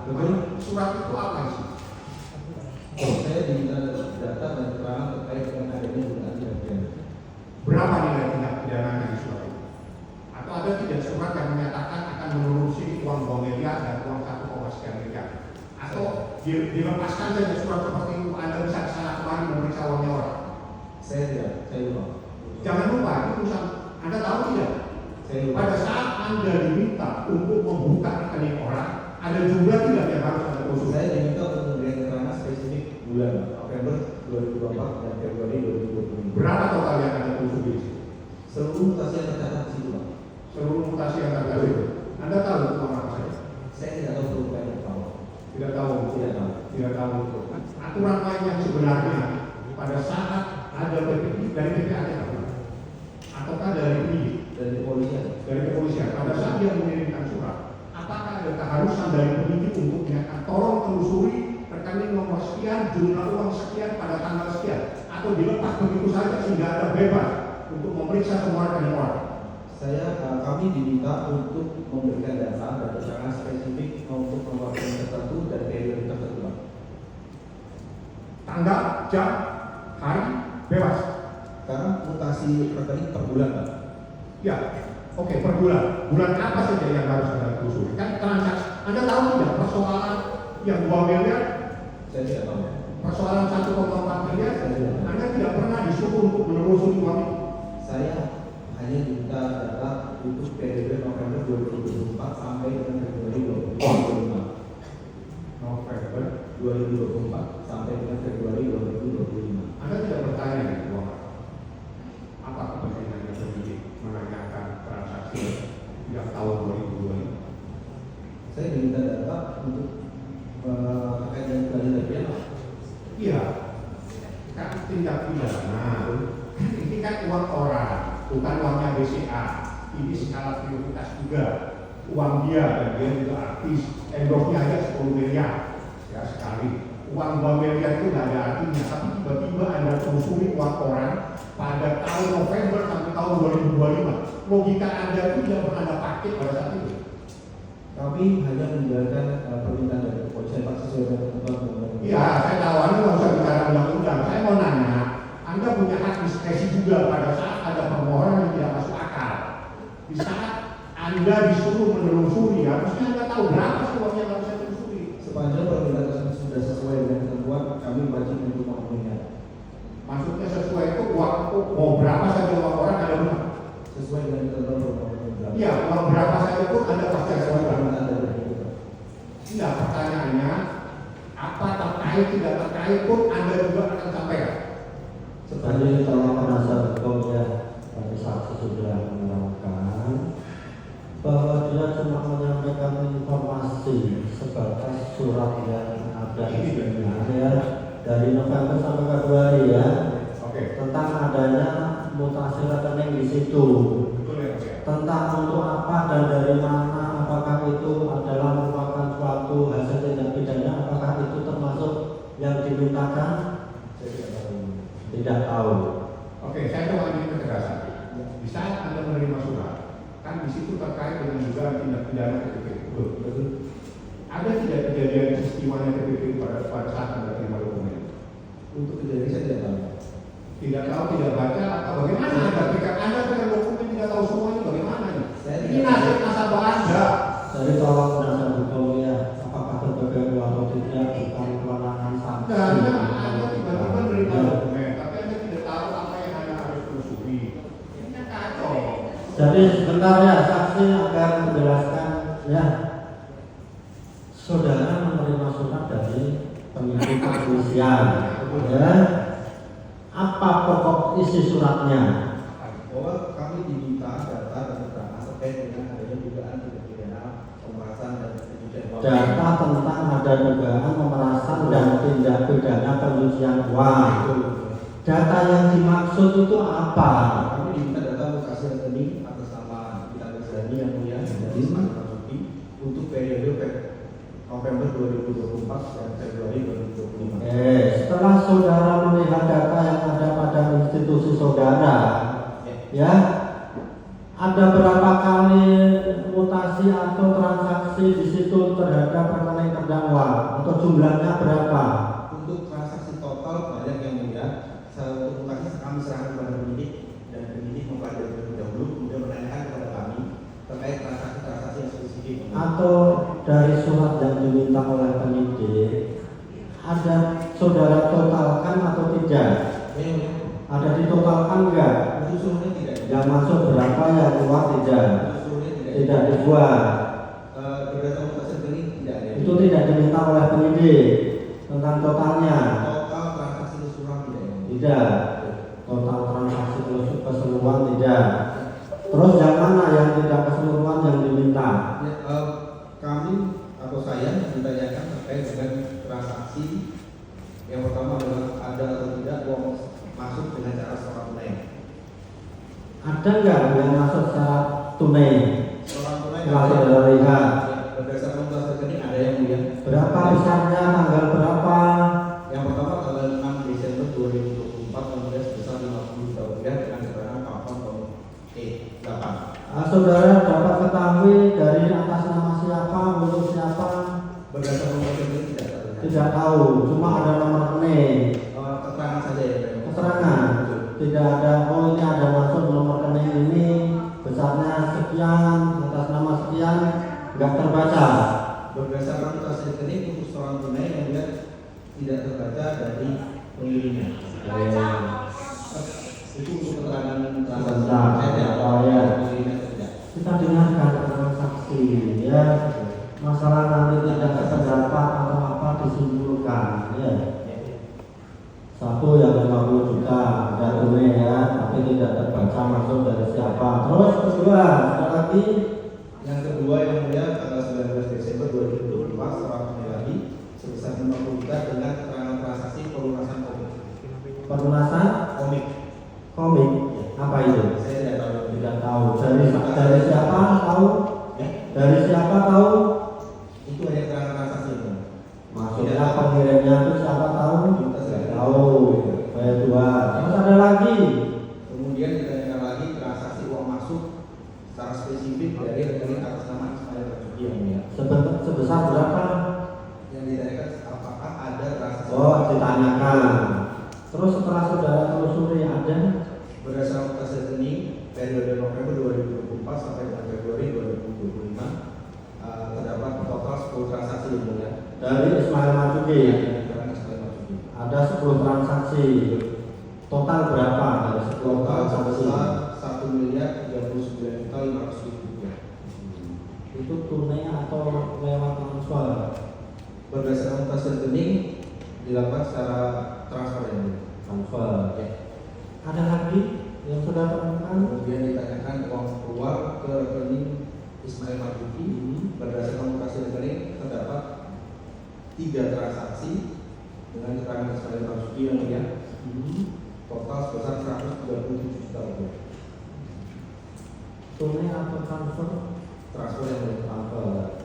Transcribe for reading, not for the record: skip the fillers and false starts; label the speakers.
Speaker 1: Betul. Surat itu apa sih?
Speaker 2: Saya diminta data dan keterangan terkait dengan adanya dugaan tindak pidana.
Speaker 1: Berapa nilai tindak pidana di surat itu? Atau ada tidak surat yang menyatakan akan menelusuri uang 2 miliar dan uang 1, sekian miliar? Atau dilepaskan saja surat seperti itu, Anda bisa salah kemarin memeriksa uangnya orang?
Speaker 2: Saya tidak, saya lupa.
Speaker 1: Jangan lupa, itu urusan Anda tahu tidak?
Speaker 2: Saya lupa.
Speaker 1: Pada saat Anda diminta untuk membuka rekening orang, ada jumlah tidak yang harus Anda telusuri?
Speaker 2: Saya diminta untuk memberikan keterangan spesifik bulan November 2024 dan Februari 2025.
Speaker 1: Berapa total yang Anda telusuri?
Speaker 2: Seluruh mutasi yang tercatat di situ, Pak.
Speaker 1: Seluruh mutasi yang tercatat itu. Anda tahu itu uang apa saja?
Speaker 2: Saya tidak tahu perubahannya, Pak.
Speaker 1: Tidak tahu.
Speaker 2: Tidak tahu.
Speaker 1: Tidak tahu itu. Aturan main yang sebenarnya pada saat ada PPI dari PPAT ataukah dari penyidik,
Speaker 2: dari kepolisian.
Speaker 1: dari kepolisian, pada saat dia mengirimkan surat, apakah ada keharusan dari penyidik untuk menyatakan tolong telusuri rekening nomor sekian, jumlah uang sekian pada tanggal sekian, atau dilepas begitu saja sehingga ada bebas untuk memeriksa semua rekening orang?
Speaker 2: Kami diminta untuk memberikan data dan keterangan spesifik untuk nomor rekening tertentu dan periode tertentu.
Speaker 1: Tanggal, jam, hari, bebas.
Speaker 2: Karena mutasi rekening per bulan, Pak.
Speaker 1: Ya, oke, per bulan. Bulan apa saja yang harus Anda telusuri? Kan transaksi, Anda tahu tidak persoalan yang 2 miliar?
Speaker 2: Saya tidak tahu.
Speaker 1: Persoalan 1,4 miliar? Anda tidak pernah disuruh untuk menelusuri uang itu?
Speaker 2: Saya hanya diminta data untuk periode November 2024 sampai dengan Februari 2025.
Speaker 1: November
Speaker 2: 2024 sampai dengan Februari 2025.
Speaker 1: Anda tidak bertanya di uang apa kepentingannya penyidik menanyakan transaksi yang tahun 2025?
Speaker 2: Saya diminta data untuk terkait dengan tindak pidana.
Speaker 1: Iya, kan tindak pidana. Ini kan uang orang, bukan uangnya BCA. Ini skala prioritas juga. Uang dia dan dia juga artis. Endorse-nya aja 10 miliar ya sekali. Uang 2 miliar itu tidak ada artinya. Tapi tiba-tiba Anda telusuri uang orang pada tahun November sampai tahun 2025. Logika Anda itu tidak pernah Anda pakai pada saat itu.
Speaker 2: Kami hanya menjalankan permintaan dari kepolisian Pak sesuai dengan ketentuan undang-undang.
Speaker 1: Iya, saya tahu Anda nggak usah bicara undang-undang. Saya mau nanya, Anda punya hak diskresi juga pada saat ada permohonan yang tidak masuk akal. Di saat Anda disuruh menelusuri, harusnya Anda tahu berapa sih uang yang harus saya telusuri.
Speaker 2: Sepanjang permintaan tersebut sudah sesuai dengan ketentuan, kami wajib untuk memenuhinya.
Speaker 1: Maksudnya sesuai itu uang mau berapa saja uang orang ada berapa?
Speaker 2: Sesuai dengan ketentuan undang-undang.
Speaker 1: Iya, uang berapa saja pun Anda pasti ada berapa.
Speaker 2: Permintaan dari kita.
Speaker 1: Tidak, pertanyaannya apa terkait tidak terkait pun Anda juga akan sampaikan.
Speaker 3: Tadi kalau penasihat hukum ya dari saksi sudah menerangkan bahwa dia cuma menyampaikan informasi sebatas surat yang ada isinya ya dari November sampai Februari ya tentang adanya mutasi rekening di situ.
Speaker 1: Betul ya, Pak?
Speaker 3: Tentang untuk apa dan dari mana, apakah itu adalah merupakan suatu hasil tindak pidana, apakah itu termasuk yang dimintakan? Tidak tahu.
Speaker 1: Oke, saya coba ingin ketegasan. Di saat Anda menerima surat, kan di situ terkait dengan juga tindak pidana TPP. Betul. Ada tidak kejadian peristiwanya TPP pada saat Anda terima dokumen?
Speaker 2: Untuk kejadian saya tidak tahu.
Speaker 1: Tidak tahu, tidak baca, atau bagaimana Anda? Ketika Anda dengan dokumen tidak tahu semuanya, bagaimana ini? Ini nasabah Anda.
Speaker 3: Jadi tolong penasihat hukum ya, apakah TPPU atau tidak bukan kewenangan saksi.
Speaker 1: Anda tiba-tiba menerima dokumen, tapi Anda tidak tahu apa yang Anda harus telusuri. Ini kan kacau.
Speaker 3: Jadi sebentar ya, saksi akan menjelaskan ya. Saudara menerima surat dari penyidik kepolisian, ya. Apa pokok isi suratnya?
Speaker 2: Bahwa kami diminta data dan keterangan terkait dengan adanya dugaan tindak pidana pemerasan dan pencucian uang.
Speaker 3: Data tentang ada dugaan pemerasan dan tindak pidana pencucian uang. Data yang dimaksud itu apa?
Speaker 2: Kami diminta data mutasi rekening atas nama kita Berzani yang mulia dari Pak Basuki untuk periode November 2024 dan Februari 2025.
Speaker 3: Setelah saudara melihat data yang ada pada institusi saudara, ya, ada berapa kali mutasi atau transaksi transaksi di situ terhadap rekening terdakwa atau jumlahnya berapa?
Speaker 2: Untuk transaksi total banyak yang mulia. Untuk kasih kami serahkan kepada penyidik dan penyidik mempelajari terlebih dahulu kemudian menanyakan kepada kami terkait transaksi-transaksi yang spesifik.
Speaker 3: Atau dari surat yang diminta oleh penyidik ada saudara totalkan atau tidak?
Speaker 2: Ya.
Speaker 3: Ada ditotalkan enggak?
Speaker 2: Untuk seluruhnya tidak.
Speaker 3: Yang masuk berapa, yang keluar tidak?
Speaker 2: Untuk seluruhnya tidak.
Speaker 3: Tidak dibuat.
Speaker 2: Berdasarkan mutasi rekening tidak ada.
Speaker 3: Itu tidak diminta oleh penyidik tentang totalnya.
Speaker 2: Total transaksi keseluruhan tidak.
Speaker 3: Tidak. Total transaksi keseluruhan tidak. Terus yang mana yang tidak keseluruhan yang diminta?
Speaker 2: Ya, kami atau saya ditanyakan terkait dengan transaksi yang pertama adalah ada atau tidak uang masuk dengan cara secara tunai.
Speaker 3: Ada nggak yang masuk secara tunai?
Speaker 2: Secara tunai
Speaker 3: Kalau saudara lihat,
Speaker 2: berdasarkan mutasi rekening ada yang mulia.
Speaker 3: berapa besarnya, tanggal berapa?
Speaker 2: Yang pertama tanggal 6 Desember 2024 kemudian sebesar 50 juta rupiah dengan keterangan papan E8.
Speaker 3: Saudara dapat ketahui dari atas nama siapa, untuk siapa?
Speaker 2: Berdasarkan mutasi rekening tidak terlihat.
Speaker 3: Tidak tahu, cuma ada nomor rekening.
Speaker 2: Keterangan saja ya.
Speaker 3: Keterangan, tidak ada. Oh, ini ada masuk nomor rekening ini, besarnya sekian, atas nama sekian, nggak terbaca.
Speaker 2: Berdasarkan mutasi rekening untuk setoran tunai yang dia tidak terbaca dari pengirimnya. Itu untuk keterangan transaksi. Saya tidak tahu
Speaker 3: ya.
Speaker 2: pengirimnya atau tidak.
Speaker 3: Kita dengarkan transaksi, ya. Masalah nanti tidak terdapat atau apa disimpulkan, ya. Satu yang 50 juta ada tunai ya, tapi tidak terbaca masuk dari siapa. Terus kedua, ada lagi.
Speaker 2: Yang kedua yang mulia tanggal 19 Desember 2024 setelah tunai lagi sebesar 50 juta dengan keterangan transaksi pelunasan komik.
Speaker 3: Pelunasan
Speaker 2: Komik.
Speaker 3: komik, apa itu?
Speaker 2: Saya tidak tahu.
Speaker 3: Tidak tahu. Dari siapa tahu?
Speaker 2: Ya,
Speaker 3: Dari siapa tahu?
Speaker 2: itu hanya keterangan transaksi itu.
Speaker 3: Maksudnya pengirimnya itu siapa tahu?
Speaker 2: Kita sudah
Speaker 3: Tahu. Saya dua. Terus ada lagi.
Speaker 2: Kemudian ditanyakan lagi transaksi uang masuk secara spesifik dari rekening atas nama Ismail Marzuki yang mulia.
Speaker 3: Sebesar berapa?
Speaker 2: Yang ditanyakan apakah ada transaksi
Speaker 3: Oh, ditanyakan. Terus setelah saudara telusuri ada
Speaker 2: berdasarkan mutasi rekening periode November 2024 sampai dengan Februari 2025 terdapat total 10 transaksi yang mulia.
Speaker 3: dari Ismail Marzuki.
Speaker 2: Dengan Ismail Marzuki.
Speaker 3: Ada 10 transaksi. Total berapa dari 10
Speaker 2: Total
Speaker 3: transaksi?
Speaker 2: sebesar 1.039.500.000 rupiah.
Speaker 3: Itu tunai atau lewat transfer?
Speaker 2: Berdasarkan mutasi rekening dilakukan secara transfer yang mulia.
Speaker 3: Transfer.
Speaker 2: Ya.
Speaker 3: Ada lagi yang sudah temukan?
Speaker 2: Kemudian ditanyakan uang keluar ke rekening Ismail Marzuki. Berdasarkan mutasi rekening terdapat 3 transaksi dengan keterangan Ismail Marzuki yang mulia. Total sebesar 137 juta rupiah.
Speaker 3: Tunai atau transfer?
Speaker 2: Transfer yang mulia.
Speaker 3: Transfer.